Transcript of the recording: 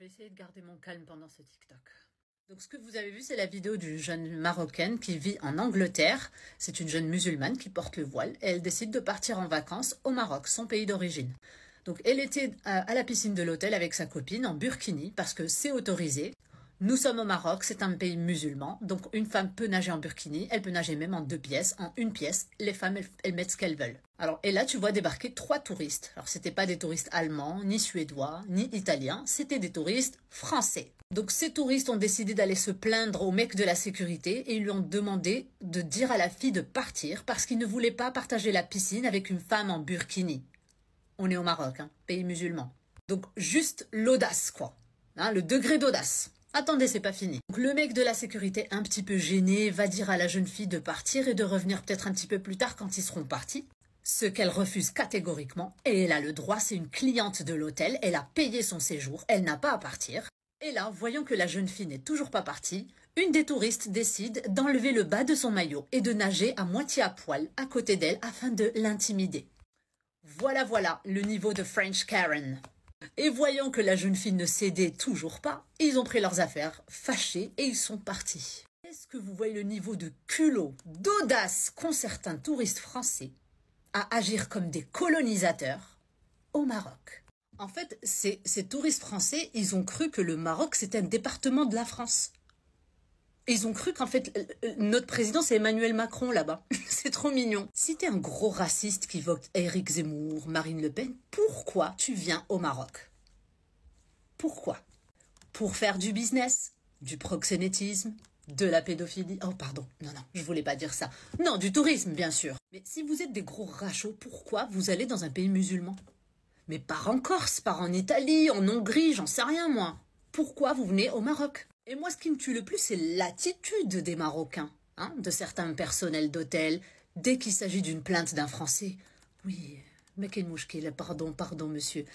essayer de garder mon calme pendant ce TikTok. Donc ce que vous avez vu, c'est la vidéo d'une jeune Marocaine qui vit en Angleterre. C'est une jeune musulmane qui porte le voile et elle décide de partir en vacances au Maroc, son pays d'origine. Donc elle était à la piscine de l'hôtel avec sa copine en burkini parce que c'est autorisé. Nous sommes au Maroc, c'est un pays musulman, donc une femme peut nager en burkini, elle peut nager même en 2 pièces, en 1 pièce, les femmes elles mettent ce qu'elles veulent. Alors, et là tu vois débarquer 3 touristes. Alors c'était pas des touristes allemands, ni suédois, ni italiens, c'était des touristes français. Donc ces touristes ont décidé d'aller se plaindre au mec de la sécurité et ils lui ont demandé de dire à la fille de partir parce qu'ils ne voulaient pas partager la piscine avec une femme en burkini. On est au Maroc, hein, pays musulman. Donc juste l'audace quoi, hein, le degré d'audace. Attendez, c'est pas fini. Donc, le mec de la sécurité, un petit peu gêné, va dire à la jeune fille de partir et de revenir peut-être un petit peu plus tard quand ils seront partis. Ce qu'elle refuse catégoriquement. Et elle a le droit, c'est une cliente de l'hôtel, elle a payé son séjour, elle n'a pas à partir. Et là, voyant que la jeune fille n'est toujours pas partie, une des touristes décide d'enlever le bas de son maillot et de nager à moitié à poil à côté d'elle afin de l'intimider. Voilà le niveau de French Karen. Et voyant que la jeune fille ne cédait toujours pas, ils ont pris leurs affaires, fâchés, et ils sont partis. Est-ce que vous voyez le niveau de culot, d'audace qu'ont certains touristes français à agir comme des colonisateurs au Maroc? En fait, ces touristes français, ils ont cru que le Maroc, c'était un département de la France. Ils ont cru qu'en fait, notre président, c'est Emmanuel Macron, là-bas. C'est trop mignon. Si t'es un gros raciste qui vote Éric Zemmour, Marine Le Pen, pourquoi tu viens au Maroc? Pourquoi? Pour faire du business, du proxénétisme, de la pédophilie. Oh, pardon. Non, je voulais pas dire ça. Non, du tourisme, bien sûr. Mais si vous êtes des gros rachos, pourquoi vous allez dans un pays musulman? Mais part en Corse, part en Italie, en Hongrie, j'en sais rien, moi. Pourquoi vous venez au Maroc? Et moi, ce qui me tue le plus, c'est l'attitude des Marocains, hein, de certains personnels d'hôtel, dès qu'il s'agit d'une plainte d'un Français. Oui, mais quel mouchkil, pardon, monsieur.